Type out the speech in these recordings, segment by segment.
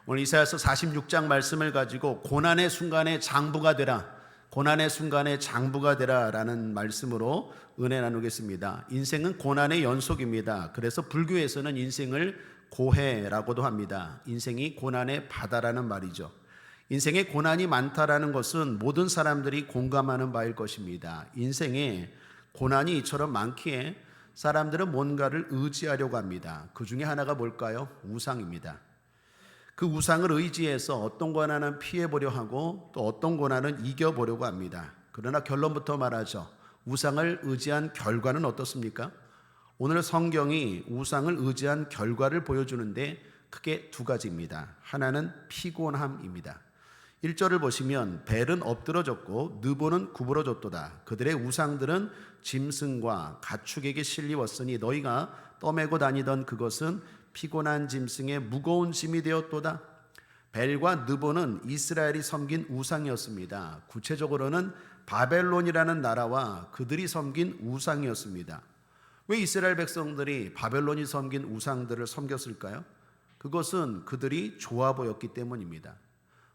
오늘 이사야서 46장 말씀을 가지고 고난의 순간에 장부가 되라, 고난의 순간에 장부가 되라라는 말씀으로 은혜 나누겠습니다. 인생은 고난의 연속입니다. 그래서 불교에서는 인생을 고해라고도 합니다. 인생이 고난의 바다라는 말이죠. 인생에 고난이 많다라는 것은 모든 사람들이 공감하는 바일 것입니다. 인생에 고난이 이처럼 많기에 사람들은 뭔가를 의지하려고 합니다. 그 중에 하나가 뭘까요? 우상입니다. 그 우상을 의지해서 어떤 고난은 피해보려 하고 또 어떤 고난은 이겨보려고 합니다. 그러나 결론부터 말하죠. 우상을 의지한 결과는 어떻습니까? 오늘 성경이 우상을 의지한 결과를 보여주는데 크게 두 가지입니다. 하나는 피곤함입니다. 1절을 보시면 벨은 엎드러졌고 느보는 구부러졌도다. 그들의 우상들은 짐승과 가축에게 실리웠으니 너희가 떠매고 다니던 그것은 피곤한 짐승의 무거운 짐이 되었도다. 벨과 느보는 이스라엘이 섬긴 우상이었습니다. 구체적으로는 바벨론이라는 나라와 그들이 섬긴 우상이었습니다. 왜 이스라엘 백성들이 바벨론이 섬긴 우상들을 섬겼을까요? 그것은 그들이 좋아 보였기 때문입니다.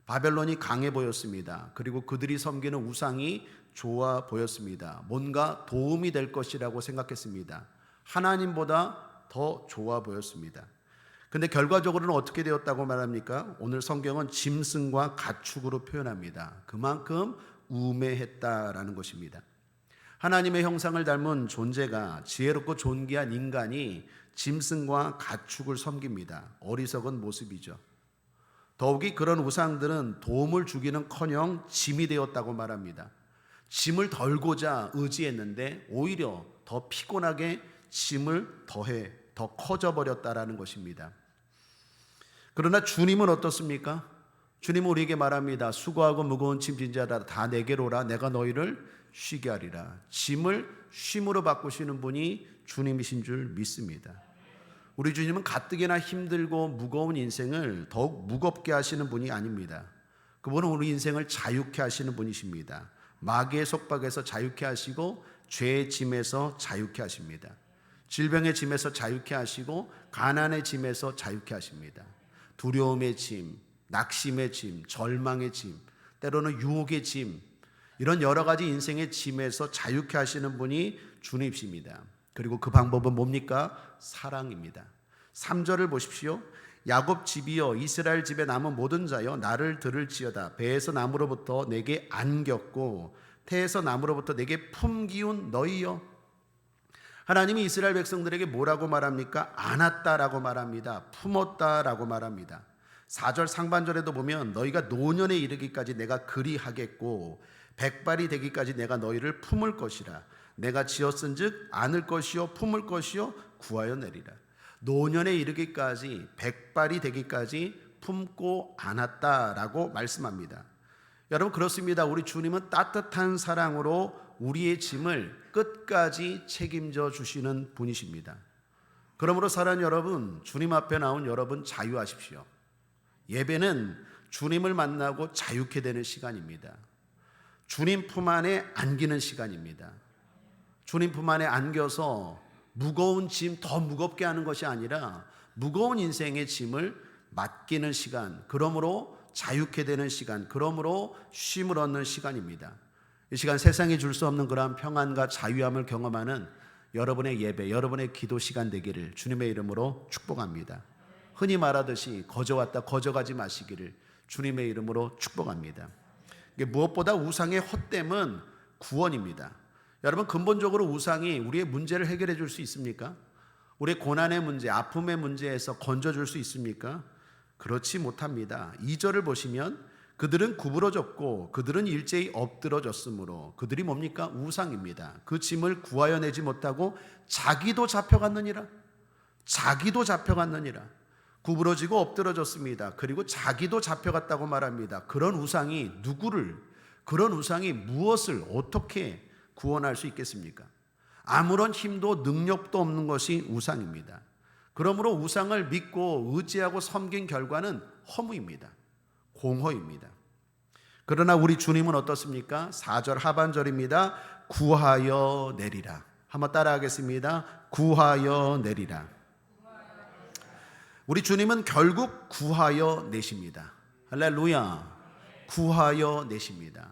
바벨론이 강해 보였습니다. 그리고 그들이 섬기는 우상이 좋아 보였습니다. 뭔가 도움이 될 것이라고 생각했습니다. 하나님보다 더 좋아 보였습니다. 근데 결과적으로는 어떻게 되었다고 말합니까? 오늘 성경은 짐승과 가축으로 표현합니다. 그만큼 우매했다라는 것입니다. 하나님의 형상을 닮은 존재가, 지혜롭고 존귀한 인간이 짐승과 가축을 섬깁니다. 어리석은 모습이죠. 더욱이 그런 우상들은 도움을 주기는커녕 짐이 되었다고 말합니다. 짐을 덜고자 의지했는데 오히려 더 피곤하게 짐을 더 커져버렸다라는 것입니다. 그러나 주님은 어떻습니까? 주님은 우리에게 말합니다. 수고하고 무거운 짐진 자들아 다 내게로 오라. 내가 너희를 쉬게 하리라. 짐을 쉼으로 바꾸시는 분이 주님이신 줄 믿습니다. 우리 주님은 가뜩이나 힘들고 무거운 인생을 더욱 무겁게 하시는 분이 아닙니다. 그분은 우리 인생을 자유케 하시는 분이십니다. 마귀의 속박에서 자유케 하시고 죄의 짐에서 자유케 하십니다. 질병의 짐에서 자유케 하시고 가난의 짐에서 자유케 하십니다. 두려움의 짐, 낙심의 짐, 절망의 짐, 때로는 유혹의 짐, 이런 여러 가지 인생의 짐에서 자유케 하시는 분이 주님이십니다. 그리고 그 방법은 뭡니까? 사랑입니다. 3절을 보십시오. 야곱 집이여 이스라엘 집에 남은 모든 자여 나를 들을지어다. 배에서 나무로부터 내게 안겼고 태에서 나무로부터 내게 품기운 너희여. 하나님이 이스라엘 백성들에게 뭐라고 말합니까? 안았다라고 말합니다. 품었다라고 말합니다. 4절 상반절에도 보면 너희가 노년에 이르기까지 내가 그리하겠고 백발이 되기까지 내가 너희를 품을 것이라. 내가 지었은즉 안을 것이요 품을 것이요 구하여 내리라. 노년에 이르기까지 백발이 되기까지 품고 안았다라고 말씀합니다. 여러분 그렇습니다. 우리 주님은 따뜻한 사랑으로 우리의 짐을 끝까지 책임져 주시는 분이십니다. 그러므로 사랑하는 여러분, 주님 앞에 나온 여러분 자유하십시오. 예배는 주님을 만나고 자유케 되는 시간입니다. 주님 품 안에 안기는 시간입니다. 주님 품 안에 안겨서 무거운 짐 더 무겁게 하는 것이 아니라 무거운 인생의 짐을 맡기는 시간, 그러므로 자유케 되는 시간, 그러므로 쉼을 얻는 시간입니다. 이 시간 세상이 줄 수 없는 그러한 평안과 자유함을 경험하는 여러분의 예배, 여러분의 기도 시간 되기를 주님의 이름으로 축복합니다. 흔히 말하듯이 거저왔다 거저가지 마시기를 주님의 이름으로 축복합니다. 무엇보다 우상의 헛됨은 구원입니다. 여러분 근본적으로 우상이 우리의 문제를 해결해 줄 수 있습니까? 우리의 고난의 문제, 아픔의 문제에서 건져줄 수 있습니까? 그렇지 못합니다. 2절을 보시면 그들은 구부러졌고 그들은 일제히 엎드러졌으므로 그들이 뭡니까? 우상입니다. 그 짐을 구하여 내지 못하고 자기도 잡혀갔느니라. 자기도 잡혀갔느니라. 구부러지고 엎드러졌습니다. 그리고 자기도 잡혀갔다고 말합니다. 그런 우상이 누구를, 그런 우상이 무엇을 어떻게 구원할 수 있겠습니까? 아무런 힘도 능력도 없는 것이 우상입니다. 그러므로 우상을 믿고 의지하고 섬긴 결과는 허무입니다. 공허입니다. 그러나 우리 주님은 어떻습니까? 4절 하반절입니다. 구하여 내리라. 한번 따라하겠습니다. 구하여 내리라. 우리 주님은 결국 구하여 내십니다. 할렐루야. 구하여 내십니다.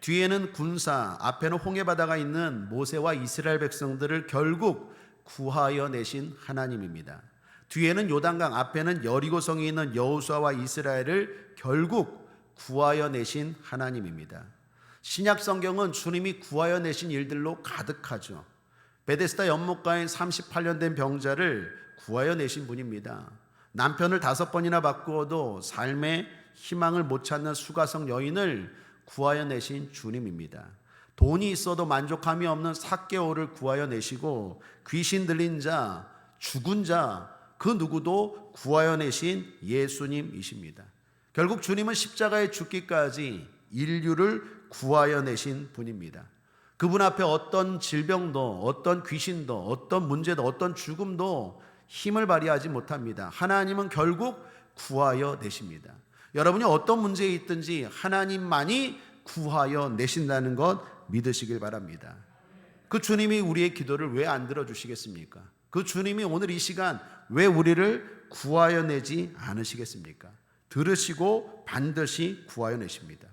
뒤에는 군사, 앞에는 홍해바다가 있는 모세와 이스라엘 백성들을 결국 구하여 내신 하나님입니다. 뒤에는 요단강, 앞에는 여리고성이 있는 여호수아와 이스라엘을 결국 구하여 내신 하나님입니다. 신약 성경은 주님이 구하여 내신 일들로 가득하죠. 베데스다 연못가에 38년 된 병자를 구하여 내신 분입니다. 남편을 5번이나 바꾸어도 삶의 희망을 못 찾는 수가성 여인을 구하여 내신 주님입니다. 돈이 있어도 만족함이 없는 삭개오를 구하여 내시고 귀신 들린 자, 죽은 자, 그 누구도 구하여 내신 예수님이십니다. 결국 주님은 십자가에 죽기까지 인류를 구하여 내신 분입니다. 그분 앞에 어떤 질병도, 어떤 귀신도, 어떤 문제도, 어떤 죽음도 힘을 발휘하지 못합니다. 하나님은 결국 구하여 내십니다. 여러분이 어떤 문제에 있든지 하나님만이 구하여 내신다는 것 믿으시길 바랍니다. 그 주님이 우리의 기도를 왜 안 들어주시겠습니까? 그 주님이 오늘 이 시간 왜 우리를 구하여 내지 않으시겠습니까? 들으시고 반드시 구하여 내십니다.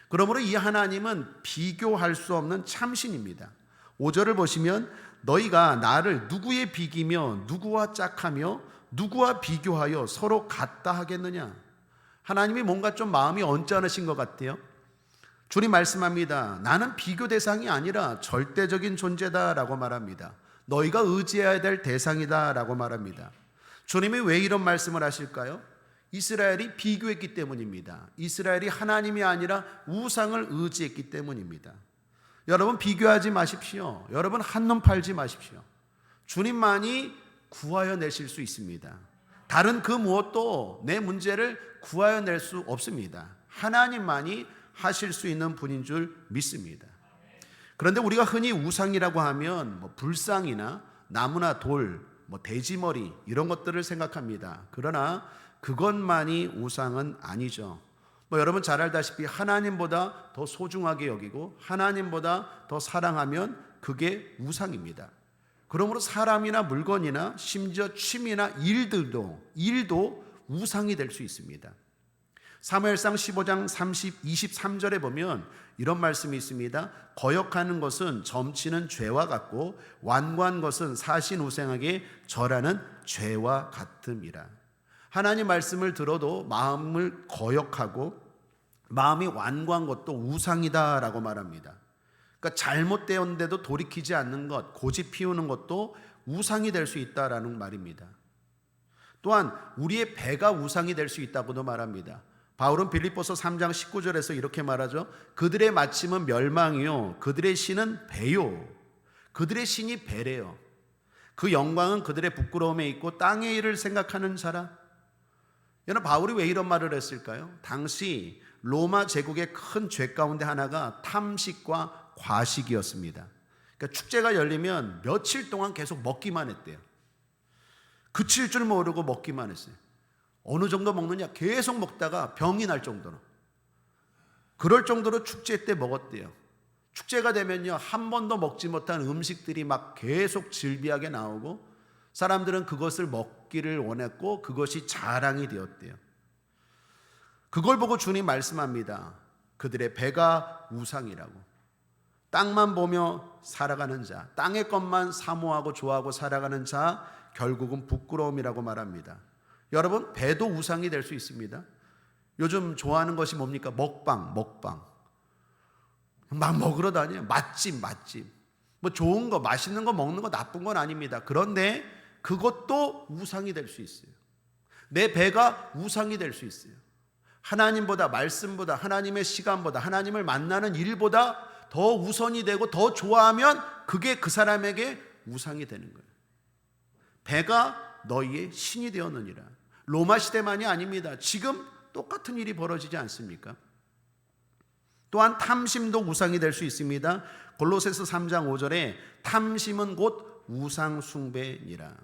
그러므로 이 하나님은 비교할 수 없는 참신입니다. 5절을 보시면 너희가 나를 누구에 비기며 누구와 짝하며 누구와 비교하여 서로 같다 하겠느냐? 하나님이 뭔가 좀 마음이 언짢으신 것 같아요. 주님 말씀합니다. 나는 비교 대상이 아니라 절대적인 존재다라고 말합니다. 너희가 의지해야 될 대상이다라고 말합니다. 주님이 왜 이런 말씀을 하실까요? 이스라엘이 비교했기 때문입니다. 이스라엘이 하나님이 아니라 우상을 의지했기 때문입니다. 여러분 비교하지 마십시오. 여러분 한눈 팔지 마십시오. 주님만이 구하여 내실 수 있습니다. 다른 그 무엇도 내 문제를 구하여 낼 수 없습니다. 하나님만이 하실 수 있는 분인 줄 믿습니다. 그런데 우리가 흔히 우상이라고 하면 불상이나 나무나 돌, 돼지머리 이런 것들을 생각합니다. 그러나 그것만이 우상은 아니죠. 여러분 잘 알다시피 하나님보다 더 소중하게 여기고 하나님보다 더 사랑하면 그게 우상입니다. 그러므로 사람이나 물건이나 심지어 취미나 일도 우상이 될 수 있습니다. 사무엘상 15장 23절에 보면 이런 말씀이 있습니다. 거역하는 것은 점치는 죄와 같고 완고한 것은 사신우생에게 절하는 죄와 같음이라. 하나님 말씀을 들어도 마음을 거역하고 마음이 완고한 것도 우상이다라고 말합니다. 그러니까 잘못되었는데도 돌이키지 않는 것, 고집 피우는 것도 우상이 될 수 있다라는 말입니다. 또한 우리의 배가 우상이 될 수 있다고도 말합니다. 바울은 빌립보서 3장 19절에서 이렇게 말하죠. 그들의 마침은 멸망이요 그들의 신은 배요. 그들의 신이 배래요. 그 영광은 그들의 부끄러움에 있고 땅의 일을 생각하는 자라. 여러분 바울이 왜 이런 말을 했을까요? 당시 로마 제국의 큰 죄 가운데 하나가 탐식과 과식이었습니다. 그러니까 축제가 열리면 며칠 동안 계속 먹기만 했대요. 그칠 줄 모르고 먹기만 했어요. 어느 정도 먹느냐? 계속 먹다가 병이 날 정도로. 그럴 정도로 축제 때 먹었대요. 축제가 되면요 한 번도 먹지 못한 음식들이 막 계속 즐비하게 나오고 사람들은 그것을 먹기를 원했고 그것이 자랑이 되었대요. 그걸 보고 주님 말씀합니다. 그들의 배가 우상이라고. 땅만 보며 살아가는 자, 땅의 것만 사모하고 좋아하고 살아가는 자, 결국은 부끄러움이라고 말합니다. 여러분 배도 우상이 될 수 있습니다. 요즘 좋아하는 것이 뭡니까? 먹방 막 먹으러 다녀요. 맛집 좋은 거 맛있는 거 먹는 거 나쁜 건 아닙니다. 그런데 그것도 우상이 될 수 있어요. 내 배가 우상이 될 수 있어요. 하나님보다 말씀보다 하나님의 시간보다 하나님을 만나는 일보다 더 우선이 되고 더 좋아하면 그게 그 사람에게 우상이 되는 거예요. 배가 너희의 신이 되었느니라. 로마 시대만이 아닙니다. 지금 똑같은 일이 벌어지지 않습니까? 또한 탐심도 우상이 될 수 있습니다. 골로새서 3장 5절에 탐심은 곧 우상 숭배니라.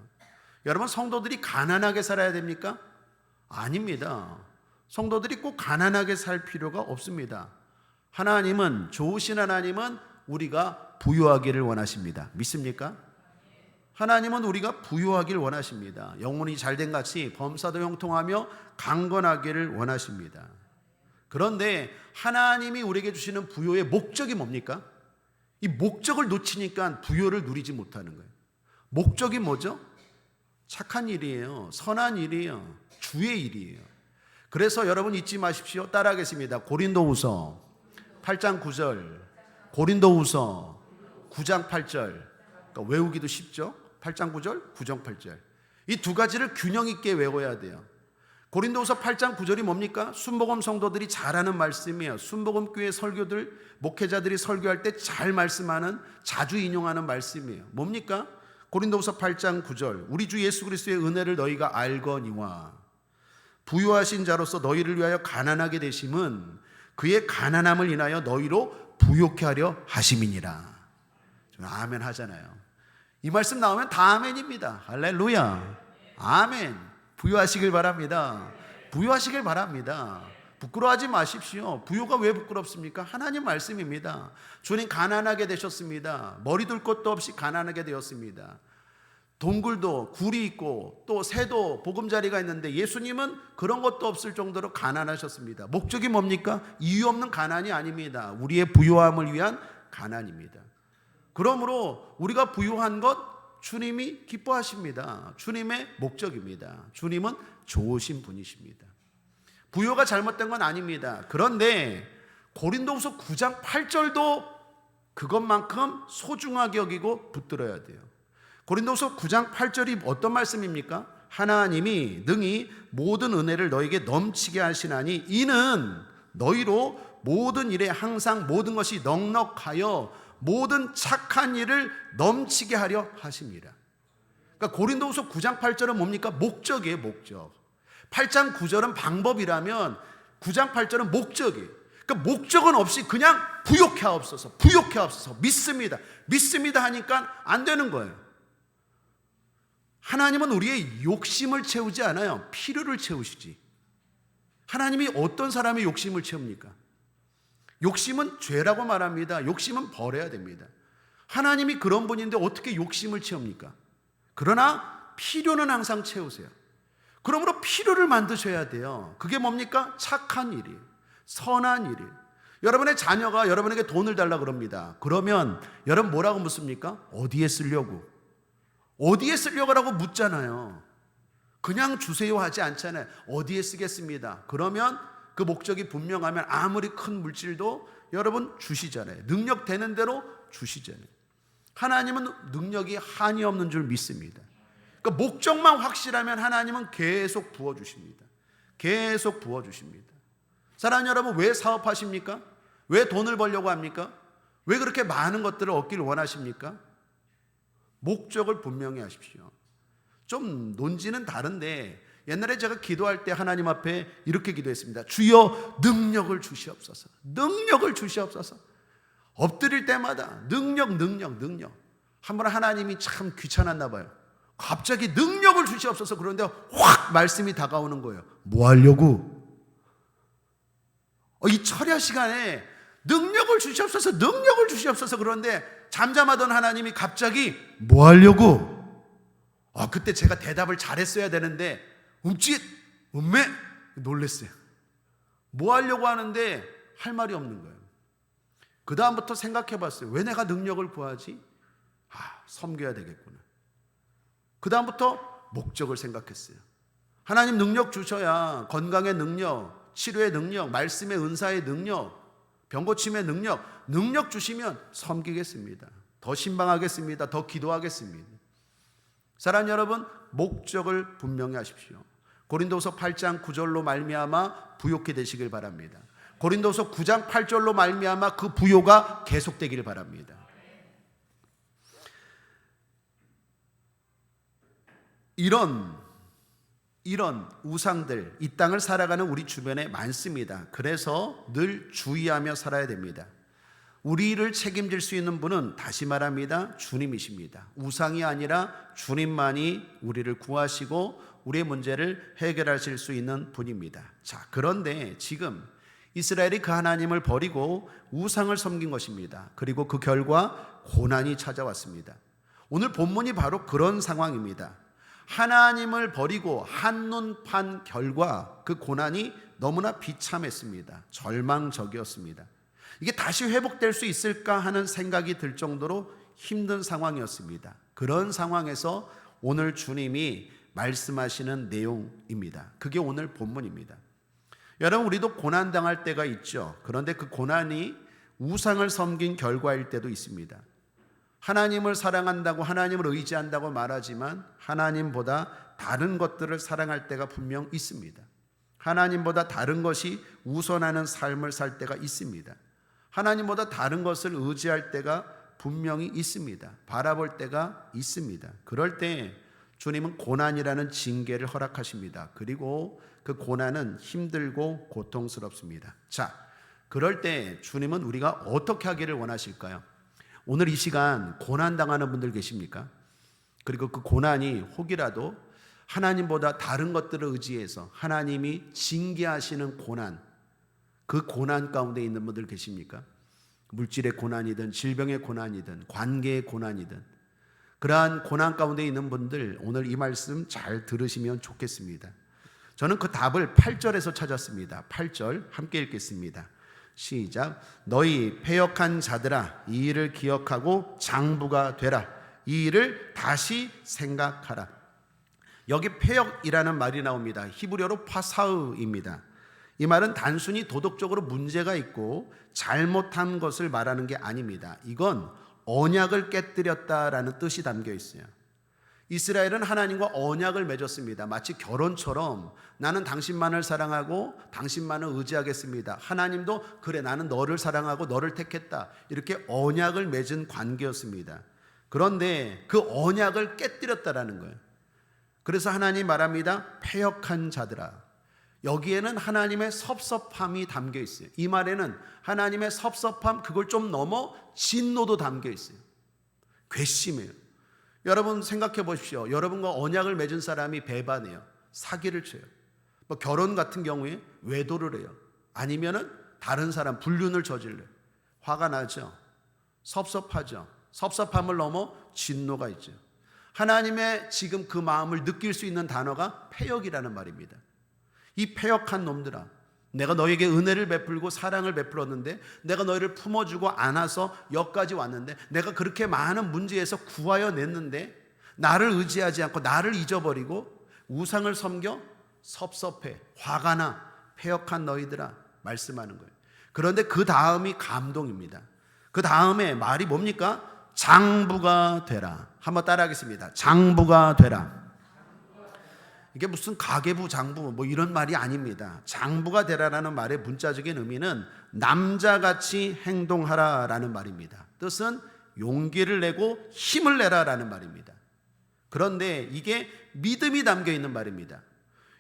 여러분 성도들이 가난하게 살아야 됩니까? 아닙니다. 성도들이 꼭 가난하게 살 필요가 없습니다. 하나님은 좋으신 하나님은 우리가 부유하기를 원하십니다. 믿습니까? 하나님은 우리가 부유하길 원하십니다. 영혼이 잘된 같이 범사도 형통하며 강건하기를 원하십니다. 그런데 하나님이 우리에게 주시는 부요의 목적이 뭡니까? 이 목적을 놓치니까 부요를 누리지 못하는 거예요. 목적이 뭐죠? 착한 일이에요. 선한 일이에요. 주의 일이에요. 그래서 여러분 잊지 마십시오. 따라하겠습니다. 고린도후서 8장 9절, 고린도후서 9장 8절. 그러니까 외우기도 쉽죠? 8장 9절, 9장 8절. 이 두 가지를 균형 있게 외워야 돼요. 고린도후서 8장 9절이 뭡니까? 순복음 성도들이 잘하는 말씀이에요. 순복음 교회 설교들, 목회자들이 설교할 때 잘 말씀하는, 자주 인용하는 말씀이에요. 뭡니까? 고린도후서 8장 9절. 우리 주 예수 그리스도의 은혜를 너희가 알거니와 부유하신 자로서 너희를 위하여 가난하게 되심은 그의 가난함을 인하여 너희로 부요케 하려 하심이니라. 저는 아멘 하잖아요. 이 말씀 나오면 다 아멘입니다. 할렐루야. 아멘. 부유하시길 바랍니다. 부유하시길 바랍니다. 부끄러워하지 마십시오. 부유가 왜 부끄럽습니까? 하나님 말씀입니다. 주님 가난하게 되셨습니다. 머리 둘 것도 없이 가난하게 되었습니다. 동굴도 굴이 있고 또 새도 보금자리가 있는데 예수님은 그런 것도 없을 정도로 가난하셨습니다. 목적이 뭡니까? 이유 없는 가난이 아닙니다. 우리의 부유함을 위한 가난입니다. 그러므로 우리가 부유한 것 주님이 기뻐하십니다. 주님의 목적입니다. 주님은 좋으신 분이십니다. 부요가 잘못된 건 아닙니다. 그런데 고린도후서 9장 8절도 그것만큼 소중하게 여기고 붙들어야 돼요. 고린도후서 9장 8절이 어떤 말씀입니까? 하나님이 능히 모든 은혜를 너에게 넘치게 하시나니 이는 너희로 모든 일에 항상 모든 것이 넉넉하여 모든 착한 일을 넘치게 하려 하십니다. 그러니까 고린도후서 9장 8절은 뭡니까? 목적이에요. 목적. 8장 9절은 방법이라면 9장 8절은 목적이에요. 그러니까 목적은 없이 그냥 부요케 하옵소서, 부요케 하옵소서, 믿습니다, 믿습니다 하니까 안 되는 거예요. 하나님은 우리의 욕심을 채우지 않아요. 필요를 채우시지. 하나님이 어떤 사람의 욕심을 채웁니까? 욕심은 죄라고 말합니다. 욕심은 버려야 됩니다. 하나님이 그런 분인데 어떻게 욕심을 채웁니까? 그러나 필요는 항상 채우세요. 그러므로 필요를 만드셔야 돼요. 그게 뭡니까? 착한 일이에요. 선한 일이에요. 여러분의 자녀가 여러분에게 돈을 달라 그럽니다. 그러면 여러분 뭐라고 묻습니까? 어디에 쓰려고? 어디에 쓰려고라고 묻잖아요. 그냥 주세요 하지 않잖아요. 어디에 쓰겠습니다. 그러면 그 목적이 분명하면 아무리 큰 물질도 여러분 주시잖아요. 능력 되는 대로 주시잖아요. 하나님은 능력이 한이 없는 줄 믿습니다. 그러니까 목적만 확실하면 하나님은 계속 부어주십니다. 계속 부어주십니다. 사랑하는 여러분, 왜 사업하십니까? 왜 돈을 벌려고 합니까? 왜 그렇게 많은 것들을 얻기를 원하십니까? 목적을 분명히 하십시오. 좀 논지는 다른데 옛날에 제가 기도할 때 하나님 앞에 이렇게 기도했습니다. 주여 능력을 주시옵소서. 능력을 주시옵소서. 엎드릴 때마다 능력. 한 번 하나님이 참 귀찮았나 봐요. 갑자기 능력을 주시옵소서. 그런데 확 말씀이 다가오는 거예요. 뭐 하려고? 이 철야 시간에 능력을 주시옵소서, 능력을 주시옵소서. 그런데 잠잠하던 하나님이 갑자기 뭐 하려고? 그때 제가 대답을 잘했어야 되는데 음메 놀랬어요. 뭐 하려고 하는데 할 말이 없는 거예요. 그 다음부터 생각해 봤어요. 왜 내가 능력을 구하지? 섬겨야 되겠구나. 그 다음부터 목적을 생각했어요. 하나님 능력 주셔야 건강의 능력, 치료의 능력, 말씀의 은사의 능력, 병고침의 능력 주시면 섬기겠습니다. 더 신방하겠습니다. 더 기도하겠습니다. 사랑하는 여러분, 목적을 분명히 하십시오. 고린도서 8장 9절로 말미암아 부요케 되시길 바랍니다. 고린도서 9장 8절로 말미암아 그 부요가 계속되길 바랍니다. 이런 우상들, 이 땅을 살아가는 우리 주변에 많습니다. 그래서 늘 주의하며 살아야 됩니다. 우리를 책임질 수 있는 분은 다시 말합니다. 주님이십니다. 우상이 아니라 주님만이 우리를 구하시고 우리의 문제를 해결하실 수 있는 분입니다. 자, 그런데 지금 이스라엘이 그 하나님을 버리고 우상을 섬긴 것입니다. 그리고 그 결과 고난이 찾아왔습니다. 오늘 본문이 바로 그런 상황입니다. 하나님을 버리고 한눈 판 결과 그 고난이 너무나 비참했습니다. 절망적이었습니다. 이게 다시 회복될 수 있을까 하는 생각이 들 정도로 힘든 상황이었습니다. 그런 상황에서 오늘 주님이 말씀하시는 내용입니다. 그게 오늘 본문입니다. 여러분, 우리도 고난당할 때가 있죠. 그런데 그 고난이 우상을 섬긴 결과일 때도 있습니다. 하나님을 사랑한다고, 하나님을 의지한다고 말하지만 하나님보다 다른 것들을 사랑할 때가 분명 있습니다. 하나님보다 다른 것이 우선하는 삶을 살 때가 있습니다. 하나님보다 다른 것을 의지할 때가 분명히 있습니다. 바라볼 때가 있습니다. 그럴 때 주님은 고난이라는 징계를 허락하십니다. 그리고 그 고난은 힘들고 고통스럽습니다. 자, 그럴 때 주님은 우리가 어떻게 하기를 원하실까요? 오늘 이 시간 고난당하는 분들 계십니까? 그리고 그 고난이 혹이라도 하나님보다 다른 것들을 의지해서 하나님이 징계하시는 고난, 그 고난 가운데 있는 분들 계십니까? 물질의 고난이든 질병의 고난이든 관계의 고난이든 그러한 고난 가운데 있는 분들, 오늘 이 말씀 잘 들으시면 좋겠습니다. 저는 그 답을 8절에서 찾았습니다. 8절 함께 읽겠습니다. 시작. 너희 패역한 자들아, 이 일을 기억하고 장부가 되라. 이 일을 다시 생각하라. 여기 패역이라는 말이 나옵니다. 히브리어로 파사으입니다. 이 말은 단순히 도덕적으로 문제가 있고 잘못한 것을 말하는 게 아닙니다. 이건 언약을 깨뜨렸다라는 뜻이 담겨 있어요. 이스라엘은 하나님과 언약을 맺었습니다. 마치 결혼처럼 나는 당신만을 사랑하고 당신만을 의지하겠습니다. 하나님도 그래, 나는 너를 사랑하고 너를 택했다. 이렇게 언약을 맺은 관계였습니다. 그런데 그 언약을 깨뜨렸다라는 거예요. 그래서 하나님 말합니다. 패역한 자들아. 여기에는 하나님의 섭섭함이 담겨 있어요. 이 말에는 하나님의 섭섭함, 그걸 좀 넘어 진노도 담겨 있어요. 괘씸해요. 여러분 생각해 보십시오. 여러분과 언약을 맺은 사람이 배반해요. 사기를 쳐요. 뭐 결혼 같은 경우에 외도를 해요. 아니면은 다른 사람 불륜을 저질러요. 화가 나죠. 섭섭하죠. 섭섭함을 넘어 진노가 있죠. 하나님의 지금 그 마음을 느낄 수 있는 단어가 패역이라는 말입니다. 이 패역한 놈들아, 내가 너에게 은혜를 베풀고 사랑을 베풀었는데, 내가 너희를 품어주고 안아서 여기까지 왔는데, 내가 그렇게 많은 문제에서 구하여 냈는데 나를 의지하지 않고 나를 잊어버리고 우상을 섬겨 섭섭해, 화가 나, 패역한 너희들아 말씀하는 거예요. 그런데 그 다음이 감동입니다. 그 다음에 말이 뭡니까? 장부가 되라. 한번 따라하겠습니다. 장부가 되라. 이게 무슨 가계부 장부 뭐 이런 말이 아닙니다. 장부가 되라라는 말의 문자적인 의미는 남자같이 행동하라라는 말입니다. 뜻은 용기를 내고 힘을 내라라는 말입니다. 그런데 이게 믿음이 담겨 있는 말입니다.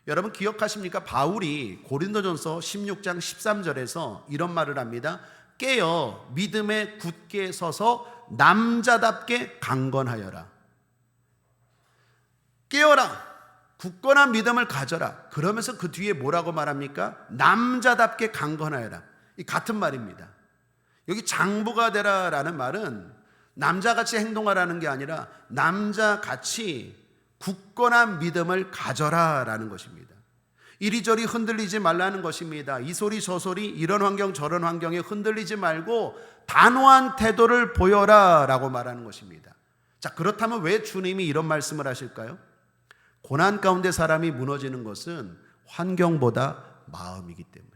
여러분 기억하십니까? 바울이 고린도전서 16장 13절에서 이런 말을 합니다. 깨어 믿음에 굳게 서서 남자답게 강건하여라. 깨어라. 굳건한 믿음을 가져라. 그러면서 그 뒤에 뭐라고 말합니까? 남자답게 강건하여라. 이 같은 말입니다. 여기 장부가 되라라는 말은 남자같이 행동하라는 게 아니라 남자같이 굳건한 믿음을 가져라라는 것입니다. 이리저리 흔들리지 말라는 것입니다. 이 소리 저 소리 이런 환경 저런 환경에 흔들리지 말고 단호한 태도를 보여라라고 말하는 것입니다. 자, 그렇다면 왜 주님이 이런 말씀을 하실까요? 고난 가운데 사람이 무너지는 것은 환경보다 마음이기 때문에.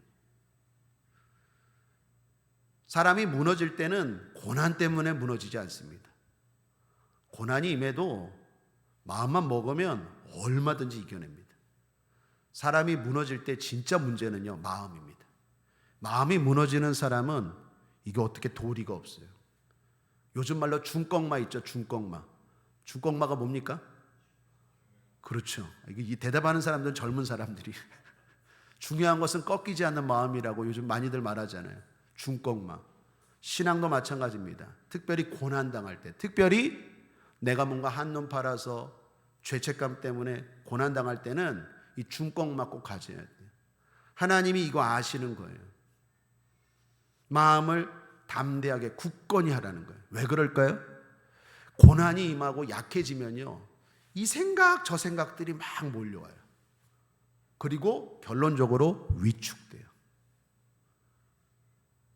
사람이 무너질 때는 고난 때문에 무너지지 않습니다. 고난이 임해도 마음만 먹으면 얼마든지 이겨냅니다. 사람이 무너질 때 진짜 문제는요, 마음입니다. 마음이 무너지는 사람은 이게 어떻게 도리가 없어요. 요즘 말로 중꺾마 있죠, 중꺾마. 중꺾마가 뭡니까? 그렇죠. 이 대답하는 사람들은 젊은 사람들이 중요한 것은 꺾이지 않는 마음이라고 요즘 많이들 말하잖아요. 중꺾마. 신앙도 마찬가지입니다. 특별히 고난당할 때, 특별히 내가 뭔가 한눈 팔아서 죄책감 때문에 고난당할 때는 이 중꺾마 꼭 가져야 돼요. 하나님이 이거 아시는 거예요. 마음을 담대하게 굳건히 하라는 거예요. 왜 그럴까요? 고난이 임하고 약해지면요, 이 생각 저 생각들이 막 몰려와요. 그리고 결론적으로 위축돼요.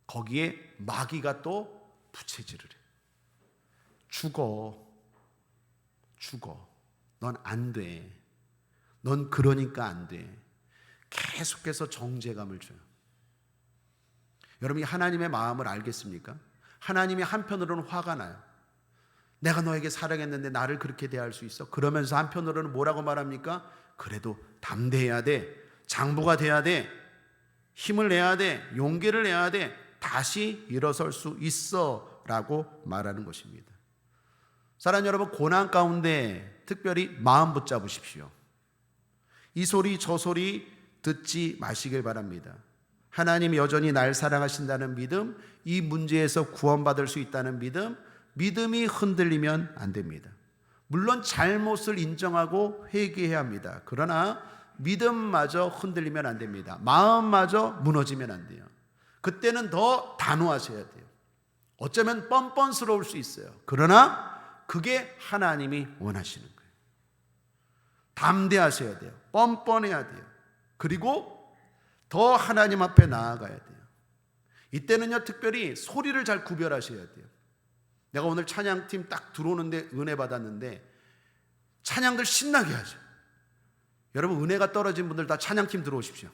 거기에 마귀가 또 부채질을 해요. 죽어. 넌 안 돼. 넌 그러니까 안 돼. 계속해서 정죄감을 줘요. 여러분이 하나님의 마음을 알겠습니까? 하나님이 한편으로는 화가 나요. 내가 너에게 사랑했는데 나를 그렇게 대할 수 있어? 그러면서 한편으로는 뭐라고 말합니까? 그래도 담대해야 돼. 장부가 돼야 돼. 힘을 내야 돼. 용기를 내야 돼. 다시 일어설 수 있어 라고 말하는 것입니다. 사랑하는 여러분, 고난 가운데 특별히 마음 붙잡으십시오. 이 소리 저 소리 듣지 마시길 바랍니다. 하나님이 여전히 날 사랑하신다는 믿음, 이 문제에서 구원받을 수 있다는 믿음, 믿음이 흔들리면 안 됩니다. 물론 잘못을 인정하고 회개해야 합니다. 그러나 믿음마저 흔들리면 안 됩니다. 마음마저 무너지면 안 돼요. 그때는 더 단호하셔야 돼요. 어쩌면 뻔뻔스러울 수 있어요. 그러나 그게 하나님이 원하시는 거예요. 담대하셔야 돼요. 뻔뻔해야 돼요. 그리고 더 하나님 앞에 나아가야 돼요. 이때는요, 특별히 소리를 잘 구별하셔야 돼요. 내가 오늘 찬양팀 딱 들어오는데 은혜 받았는데 찬양들 신나게 하죠. 여러분, 은혜가 떨어진 분들 다 찬양팀 들어오십시오.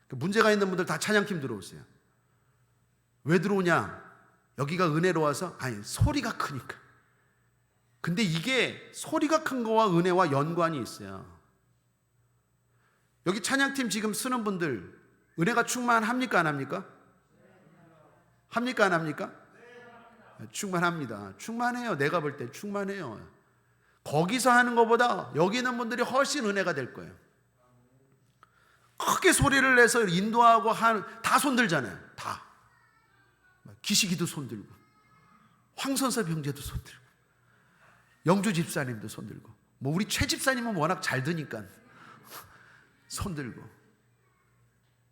문제가 있는 분들 다 찬양팀 들어오세요. 왜 들어오냐? 여기가 은혜로워서? 아니, 소리가 크니까. 근데 이게 소리가 큰 거와 은혜와 연관이 있어요. 여기 찬양팀 지금 쓰는 분들 은혜가 충만합니까? 안 합니까? 합니까? 안 합니까? 충만합니다. 충만해요. 내가 볼 때 충만해요. 거기서 하는 것보다 여기 있는 분들이 훨씬 은혜가 될 거예요. 크게 소리를 내서 인도하고 다 손들잖아요. 다. 기식이도 손들고, 황선섭 형제도 손들고, 영주 집사님도 손들고, 뭐 우리 최 집사님은 워낙 잘 드니까 손들고.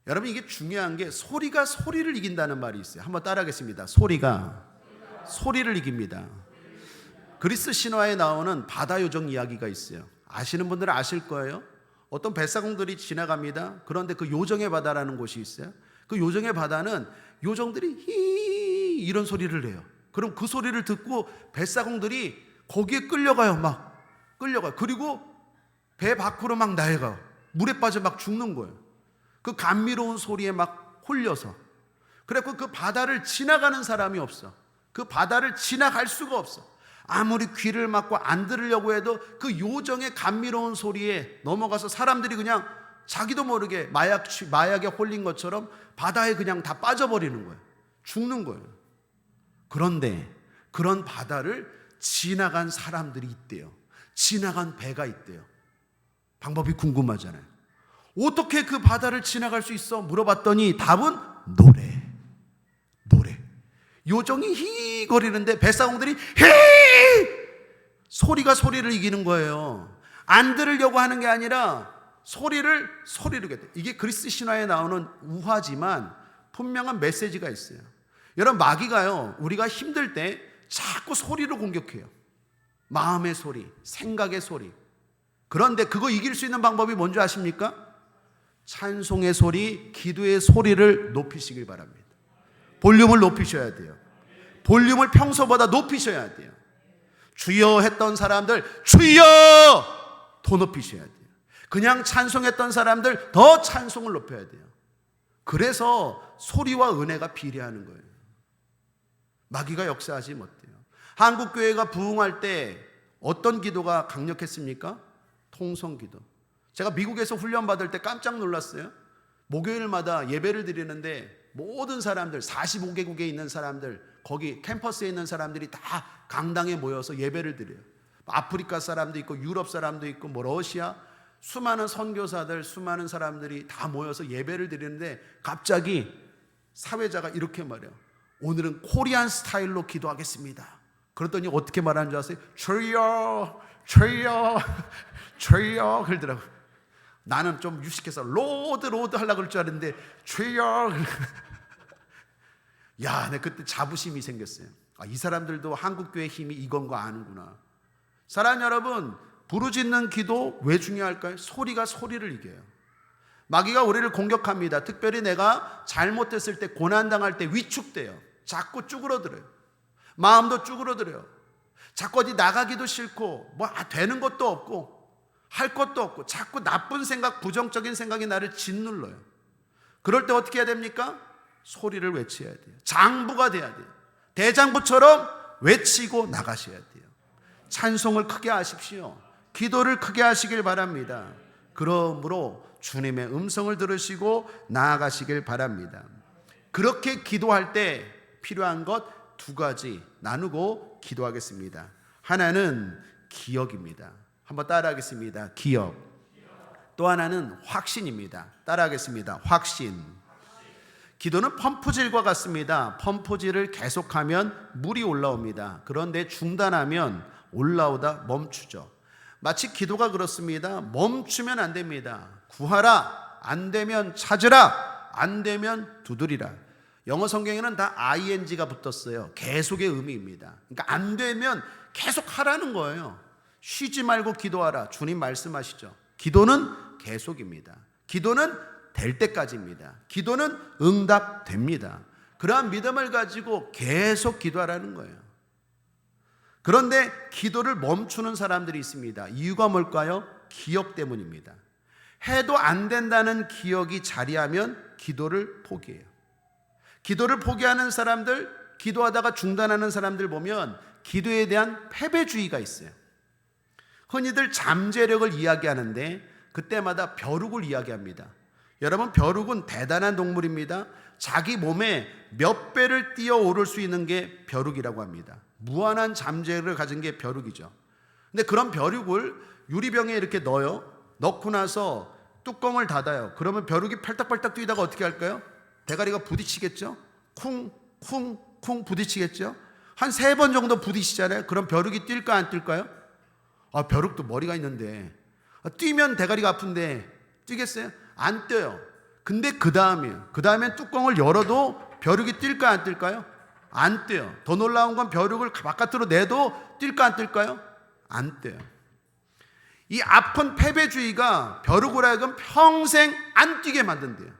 여러분, 이게 중요한 게 소리가 소리를 이긴다는 말이 있어요. 한번 따라하겠습니다. 소리가 소리를 이깁니다. 그리스 신화에 나오는 바다 요정 이야기가 있어요. 아시는 분들은 아실 거예요. 어떤 뱃사공들이 지나갑니다. 그런데 그 요정의 바다라는 곳이 있어요. 그 요정의 바다는 요정들이 히 이런 소리를 내요. 그럼 그 소리를 듣고 뱃사공들이 거기에 끌려가요. 막 끌려가요. 그리고 배 밖으로 막 나아가요. 물에 빠져 막 죽는 거예요. 그 감미로운 소리에 막 홀려서. 그래서 그 바다를 지나가는 사람이 없어. 그 바다를 지나갈 수가 없어. 아무리 귀를 막고 안 들으려고 해도 그 요정의 감미로운 소리에 넘어가서 사람들이 그냥 자기도 모르게 마약에 홀린 것처럼 바다에 그냥 다 빠져버리는 거예요. 죽는 거예요. 그런데 그런 바다를 지나간 사람들이 있대요. 지나간 배가 있대요. 방법이 궁금하잖아요. 어떻게 그 바다를 지나갈 수 있어? 물어봤더니 답은 노래. 요정이 히 거리는데 뱃사공들이 히 소리가 소리를 이기는 거예요. 안 들으려고 하는 게 아니라 소리를 겠다. 이게 그리스 신화에 나오는 우화지만 분명한 메시지가 있어요. 여러분, 마귀가요, 우리가 힘들 때 자꾸 소리로 공격해요. 마음의 소리, 생각의 소리. 그런데 그거 이길 수 있는 방법이 뭔지 아십니까? 찬송의 소리, 기도의 소리를 높이시길 바랍니다. 볼륨을 높이셔야 돼요. 볼륨을 평소보다 높이셔야 돼요. 주여 했던 사람들 주여 더 높이셔야 돼요. 그냥 찬송했던 사람들 더 찬송을 높여야 돼요. 그래서 소리와 은혜가 비례하는 거예요. 마귀가 역사하지 못해요. 한국교회가 부흥할 때 어떤 기도가 강력했습니까? 통성기도. 제가 미국에서 훈련받을 때 깜짝 놀랐어요. 목요일마다 예배를 드리는데 모든 사람들, 45개국에 있는 사람들, 거기 캠퍼스에 있는 사람들이 다 강당에 모여서 예배를 드려요. 아프리카 사람도 있고 유럽 사람도 있고 뭐 러시아, 수많은 선교사들, 수많은 사람들이 다 모여서 예배를 드리는데 갑자기 사회자가 이렇게 말해요. 오늘은 코리안 스타일로 기도하겠습니다. 그랬더니 어떻게 말하는 줄 아세요? 주여 그러더라고요. 나는 좀 유식해서 로드 하려고 그럴 줄 알았는데 주여. 야, 내 그때 자부심이 생겼어요. 이 사람들도 한국교회 힘이 이건 거 아는구나. 사랑하는 여러분, 부르짖는 기도 왜 중요할까요? 소리가 소리를 이겨요. 마귀가 우리를 공격합니다. 특별히 내가 잘못했을 때, 고난당할 때 위축돼요. 자꾸 쭈그러들어요. 마음도 쭈그러들어요. 자꾸 어디 나가기도 싫고 되는 것도 없고 할 것도 없고 자꾸 나쁜 생각, 부정적인 생각이 나를 짓눌러요. 그럴 때 어떻게 해야 됩니까? 소리를 외쳐야 돼요. 장부가 돼야 돼요. 대장부처럼 외치고 나가셔야 돼요. 찬송을 크게 하십시오. 기도를 크게 하시길 바랍니다. 그러므로 주님의 음성을 들으시고 나아가시길 바랍니다. 그렇게 기도할 때 필요한 것 두 가지 나누고 기도하겠습니다. 하나는 기억입니다. 한번 따라하겠습니다. 기억. 또 하나는 확신입니다. 따라하겠습니다. 확신. 기도는 펌프질과 같습니다. 펌프질을 계속하면 물이 올라옵니다. 그런데 중단하면 올라오다 멈추죠. 마치 기도가 그렇습니다. 멈추면 안 됩니다. 구하라, 안 되면 찾으라, 안 되면 두드리라. 영어 성경에는 다 ing가 붙었어요. 계속의 의미입니다. 그러니까 안 되면 계속 하라는 거예요. 쉬지 말고 기도하라. 주님 말씀하시죠. 기도는 계속입니다. 기도는 될 때까지입니다. 기도는 응답됩니다. 그러한 믿음을 가지고 계속 기도하라는 거예요. 그런데 기도를 멈추는 사람들이 있습니다. 이유가 뭘까요? 기억 때문입니다. 해도 안 된다는 기억이 자리하면 기도를 포기해요. 기도를 포기하는 사람들, 기도하다가 중단하는 사람들 보면 기도에 대한 패배주의가 있어요. 흔히들 잠재력을 이야기하는데 그때마다 벼룩을 이야기합니다. 여러분, 벼룩은 대단한 동물입니다. 자기 몸에 몇 배를 뛰어오를 수 있는 게 벼룩이라고 합니다. 무한한 잠재력을 가진 게 벼룩이죠. 근데 그런 벼룩을 유리병에 이렇게 넣어요. 넣고 나서 뚜껑을 닫아요. 그러면 벼룩이 팔딱팔딱 뛰다가 어떻게 할까요? 대가리가 부딪히겠죠? 쿵쿵쿵 부딪히겠죠? 한 3번 정도 부딪히잖아요. 그럼 벼룩이 뛸까 안 뛸까요? 벼룩도 머리가 있는데 뛰면 대가리가 아픈데 뛰겠어요? 안 뛰어요. 근데 그 다음엔 뚜껑을 열어도 벼룩이 뛸까 안 뛸까요? 안 뛰어요. 더 놀라운 건 벼룩을 바깥으로 내도 뛸까 안 뛸까요? 안 뛰어요. 이 아픈 패배주의가 벼룩으로 하여금 평생 안 뛰게 만든대요.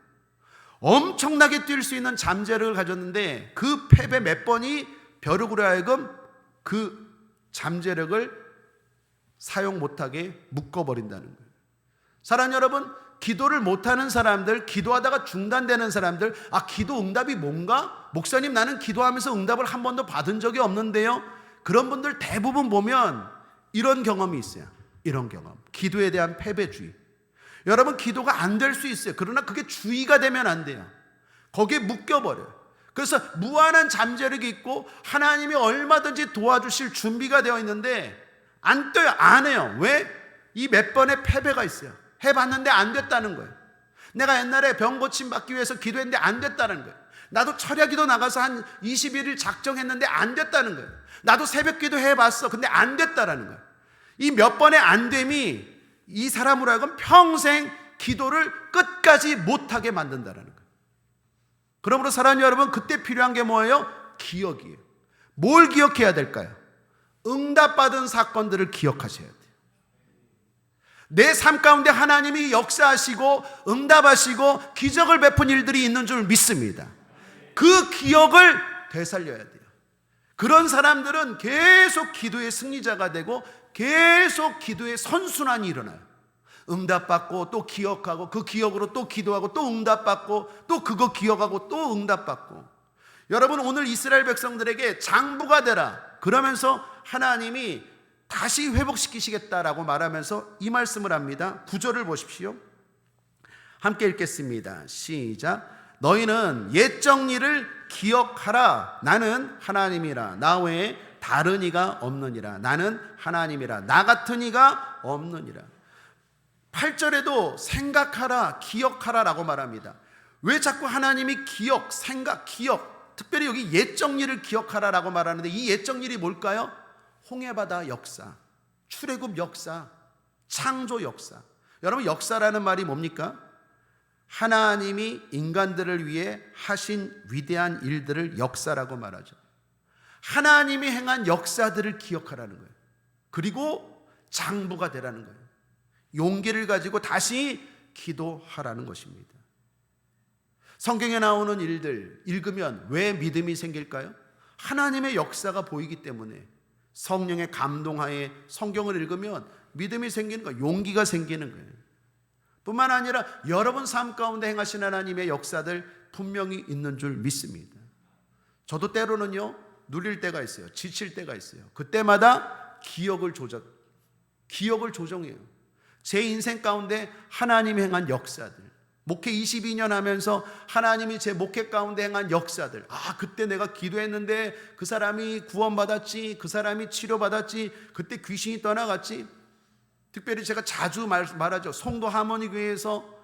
엄청나게 뛸 수 있는 잠재력을 가졌는데 그 패배 몇 번이 벼룩으로 하여금 그 잠재력을 사용 못하게 묶어버린다는 거예요. 사랑하는 여러분, 기도를 못하는 사람들, 기도하다가 중단되는 사람들, 기도 응답이 뭔가? 목사님, 나는 기도하면서 응답을 한 번도 받은 적이 없는데요. 그런 분들 대부분 보면 이런 경험이 있어요. 이런 경험, 기도에 대한 패배주의. 여러분, 기도가 안 될 수 있어요. 그러나 그게 주의가 되면 안 돼요. 거기에 묶여버려요. 그래서 무한한 잠재력이 있고 하나님이 얼마든지 도와주실 준비가 되어 있는데 안 떠요. 안 해요. 왜? 이 몇 번의 패배가 있어요. 해봤는데 안 됐다는 거예요. 내가 옛날에 병 고침 받기 위해서 기도했는데 안 됐다는 거예요. 나도 철야기도 나가서 한 21일 작정했는데 안 됐다는 거예요. 나도 새벽기도 해봤어. 근데 안 됐다는 거예요. 이 몇 번의 안 됨이 이 사람으로 하여금 평생 기도를 끝까지 못하게 만든다는 거예요. 그러므로 사랑하는 여러분, 그때 필요한 게 뭐예요? 기억이에요. 뭘 기억해야 될까요? 응답받은 사건들을 기억하셔야 돼요. 내 삶 가운데 하나님이 역사하시고 응답하시고 기적을 베푼 일들이 있는 줄 믿습니다. 그 기억을 되살려야 돼요. 그런 사람들은 계속 기도의 승리자가 되고 계속 기도의 선순환이 일어나요. 응답받고 또 기억하고 그 기억으로 또 기도하고 또 응답받고 또 그거 기억하고 또 응답받고. 여러분, 오늘 이스라엘 백성들에게 장부가 되라 그러면서 하나님이 다시 회복시키시겠다라고 말하면서 이 말씀을 합니다. 9절을 보십시오. 함께 읽겠습니다. 시작. 너희는 옛적 일을 기억하라. 나는 하나님이라. 나 외에 다른 이가 없느니라. 나는 하나님이라. 나 같은 이가 없느니라. 8절에도 생각하라, 기억하라 라고 말합니다. 왜 자꾸 하나님이 기억, 생각, 기억, 특별히 여기 옛적 일을 기억하라 라고 말하는데 이 옛적 일이 뭘까요? 홍해바다 역사, 출애굽 역사, 창조 역사. 여러분, 역사라는 말이 뭡니까? 하나님이 인간들을 위해 하신 위대한 일들을 역사라고 말하죠. 하나님이 행한 역사들을 기억하라는 거예요. 그리고 장부가 되라는 거예요. 용기를 가지고 다시 기도하라는 것입니다. 성경에 나오는 일들 읽으면 왜 믿음이 생길까요? 하나님의 역사가 보이기 때문에, 성령의 감동하에 성경을 읽으면 믿음이 생기는 거예요. 용기가 생기는 거예요. 뿐만 아니라 여러분 삶 가운데 행하신 하나님의 역사들 분명히 있는 줄 믿습니다. 저도 때로는요, 누릴 때가 있어요. 지칠 때가 있어요. 그때마다 기억을 조정해요. 제 인생 가운데 하나님이 행한 역사들, 목회 22년 하면서 하나님이 제 목회 가운데 행한 역사들, 그때 내가 기도했는데 그 사람이 구원받았지, 그 사람이 치료받았지, 그때 귀신이 떠나갔지. 특별히 제가 자주 말하죠. 송도 하모니교회에서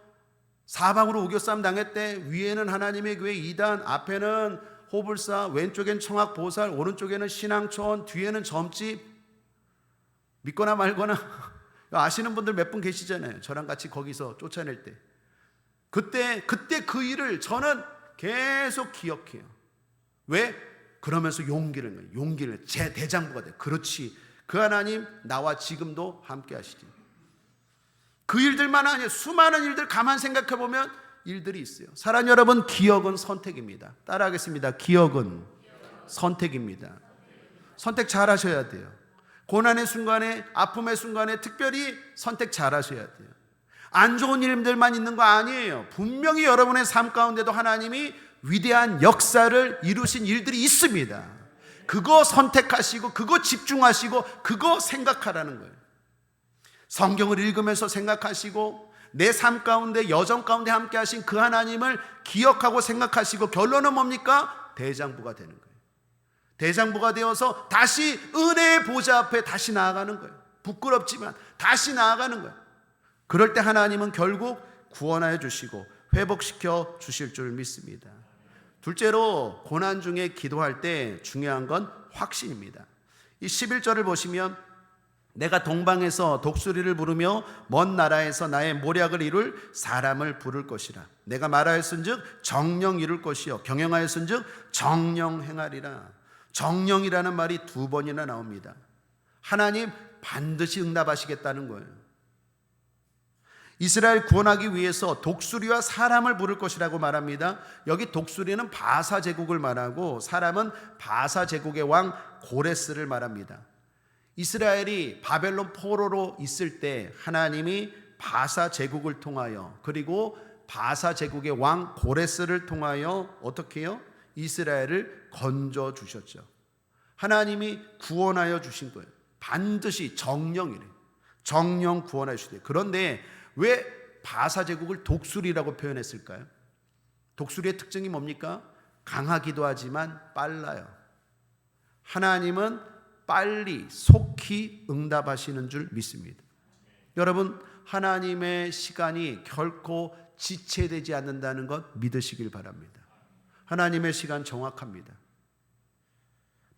사방으로 우겨싸움 당했대. 위에는 하나님의 교회 2단, 앞에는 호불사, 왼쪽엔 청학보살, 오른쪽에는 신앙촌, 뒤에는 점집. 믿거나 말거나 아시는 분들 몇 분 계시잖아요. 저랑 같이 거기서 쫓아낼 때. 그때 그 일을 저는 계속 기억해요. 왜? 그러면서 용기를 제 대장부가 돼. 그렇지, 그 하나님 나와 지금도 함께 하시지. 그 일들만 아니에요. 수많은 일들 가만 생각해 보면 일들이 있어요. 사랑하는 여러분, 기억은 선택입니다. 따라하겠습니다. 기억은 선택입니다. 선택 잘 하셔야 돼요. 고난의 순간에, 아픔의 순간에 특별히 선택 잘 하셔야 돼요. 안 좋은 일들만 있는 거 아니에요. 분명히 여러분의 삶 가운데도 하나님이 위대한 역사를 이루신 일들이 있습니다. 그거 선택하시고, 그거 집중하시고, 그거 생각하라는 거예요. 성경을 읽으면서 생각하시고, 내 삶 가운데, 여정 가운데 함께 하신 그 하나님을 기억하고 생각하시고, 결론은 뭡니까? 대장부가 되는 거예요. 대장부가 되어서 다시 은혜의 보좌 앞에 다시 나아가는 거예요. 부끄럽지만 다시 나아가는 거예요. 그럴 때 하나님은 결국 구원하여 주시고 회복시켜 주실 줄 믿습니다. 둘째로, 고난 중에 기도할 때 중요한 건 확신입니다. 이 11절을 보시면, 내가 동방에서 독수리를 부르며 먼 나라에서 나의 모략을 이룰 사람을 부를 것이라. 내가 말하였은즉 정령 이룰 것이요 경영하였은즉 정령 행하리라. 정령이라는 말이 2번이나 나옵니다. 하나님 반드시 응답하시겠다는 거예요. 이스라엘 구원하기 위해서 독수리와 사람을 부를 것이라고 말합니다. 여기 독수리는 바사 제국을 말하고 사람은 바사 제국의 왕 고레스를 말합니다. 이스라엘이 바벨론 포로로 있을 때 하나님이 바사 제국을 통하여, 그리고 바사 제국의 왕 고레스를 통하여 어떻게 해요? 이스라엘을 건져 주셨죠. 하나님이 구원하여 주신 거예요. 반드시 정령이래요. 정령 구원하여 주시대요. 그런데 왜 바사 제국을 독수리라고 표현했을까요? 독수리의 특징이 뭡니까? 강하기도 하지만 빨라요. 하나님은 빨리 속히 응답하시는 줄 믿습니다. 여러분, 하나님의 시간이 결코 지체되지 않는다는 것 믿으시길 바랍니다. 하나님의 시간 정확합니다.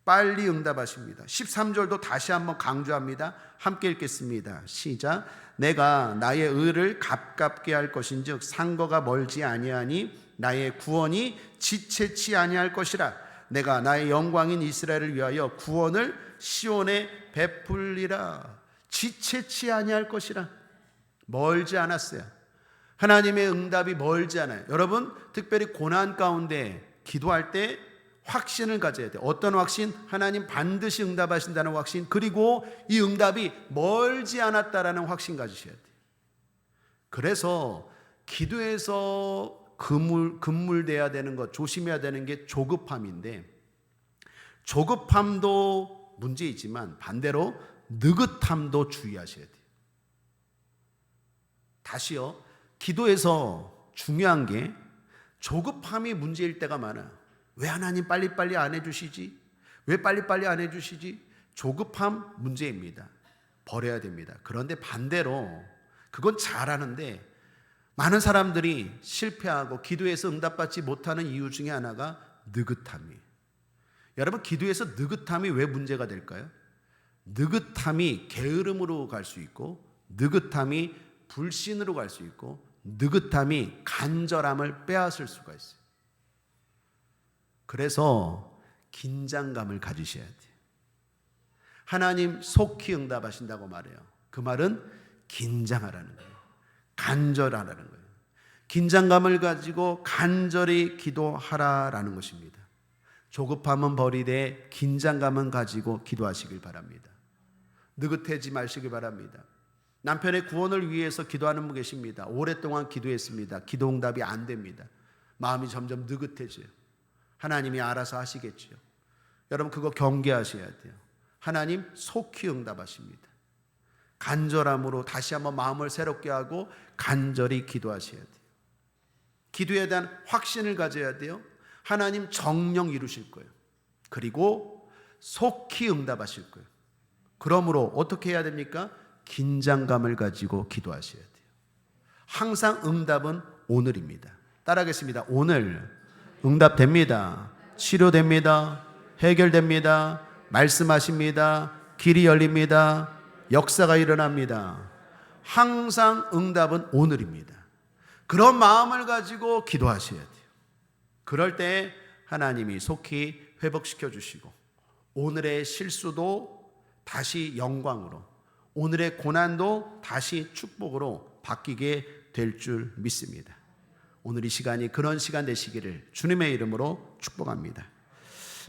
빨리 응답하십니다. 13절도 다시 한번 강조합니다. 함께 읽겠습니다. 시작. 내가 나의 의를 갑갑게 할 것인즉 상거가 멀지 아니하니 나의 구원이 지체치 아니할 것이라. 내가 나의 영광인 이스라엘을 위하여 구원을 시온에 베풀리라. 지체치 아니할 것이라. 멀지 않았어요. 하나님의 응답이 멀지 않아요. 여러분, 특별히 고난 가운데 기도할 때 확신을 가져야 돼요. 어떤 확신? 하나님 반드시 응답하신다는 확신, 그리고 이 응답이 멀지 않았다라는 확신 가지셔야 돼요. 그래서 기도에서 금물돼야 되는 것, 조심해야 되는 게 조급함인데, 조급함도 문제이지만 반대로 느긋함도 주의하셔야 돼요. 다시요, 기도에서 중요한 게 조급함이 문제일 때가 많아요. 왜 하나님 빨리빨리 안 해주시지? 왜 빨리빨리 안 해주시지? 조급함 문제입니다. 버려야 됩니다. 그런데 반대로 그건 잘하는데, 많은 사람들이 실패하고 기도에서 응답받지 못하는 이유 중에 하나가 느긋함이에요. 여러분, 기도에서 느긋함이 왜 문제가 될까요? 느긋함이 게으름으로 갈 수 있고, 느긋함이 불신으로 갈 수 있고, 느긋함이 간절함을 빼앗을 수가 있어요. 그래서 긴장감을 가지셔야 돼요. 하나님 속히 응답하신다고 말해요. 그 말은 긴장하라는 거예요. 간절하라는 거예요. 긴장감을 가지고 간절히 기도하라라는 것입니다. 조급함은 버리되 긴장감은 가지고 기도하시길 바랍니다. 느긋해지 마시길 바랍니다. 남편의 구원을 위해서 기도하는 분 계십니다. 오랫동안 기도했습니다. 기도 응답이 안 됩니다. 마음이 점점 느긋해져요. 하나님이 알아서 하시겠지요. 여러분 그거 경계하셔야 돼요. 하나님 속히 응답하십니다. 간절함으로 다시 한번 마음을 새롭게 하고 간절히 기도하셔야 돼요. 기도에 대한 확신을 가져야 돼요. 하나님 정령 이루실 거예요. 그리고 속히 응답하실 거예요. 그러므로 어떻게 해야 됩니까? 긴장감을 가지고 기도하셔야 돼요. 항상 응답은 오늘입니다. 따라하겠습니다. 오늘 응답됩니다. 치료됩니다. 해결됩니다. 말씀하십니다. 길이 열립니다. 역사가 일어납니다. 항상 응답은 오늘입니다. 그런 마음을 가지고 기도하셔야 돼요. 그럴 때 하나님이 속히 회복시켜 주시고 오늘의 실수도 다시 영광으로, 오늘의 고난도 다시 축복으로 바뀌게 될 줄 믿습니다. 오늘 이 시간이 그런 시간 되시기를 주님의 이름으로 축복합니다.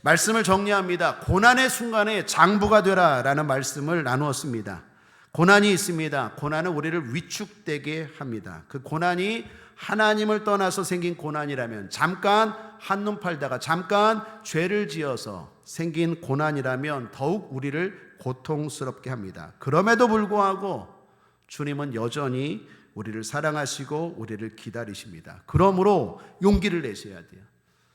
말씀을 정리합니다. 고난의 순간에 장부가 되라 라는 말씀을 나누었습니다. 고난이 있습니다. 고난은 우리를 위축되게 합니다. 그 고난이 하나님을 떠나서 생긴 고난이라면, 잠깐 한눈 팔다가 잠깐 죄를 지어서 생긴 고난이라면 더욱 우리를 고통스럽게 합니다. 그럼에도 불구하고 주님은 여전히 우리를 사랑하시고 우리를 기다리십니다. 그러므로 용기를 내셔야 돼요.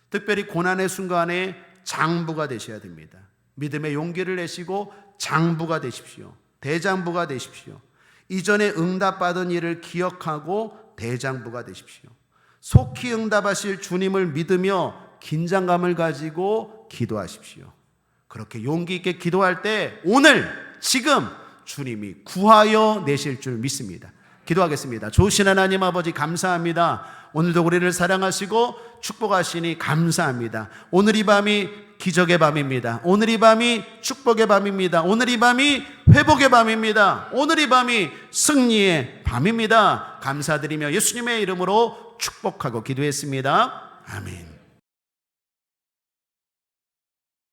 특별히 고난의 순간에 장부가 되셔야 됩니다. 믿음의 용기를 내시고 장부가 되십시오. 대장부가 되십시오. 이전에 응답받은 일을 기억하고 대장부가 되십시오. 속히 응답하실 주님을 믿으며 긴장감을 가지고 기도하십시오. 그렇게 용기 있게 기도할 때 오늘 지금 주님이 구하여 내실 줄 믿습니다. 기도하겠습니다. 좋으신 하나님 아버지 감사합니다. 오늘도 우리를 사랑하시고 축복하시니 감사합니다. 오늘 이 밤이 기적의 밤입니다. 오늘 이 밤이 축복의 밤입니다. 오늘 이 밤이 회복의 밤입니다. 오늘 이 밤이 승리의 밤입니다. 감사드리며 예수님의 이름으로 축복하고 기도했습니다. 아멘.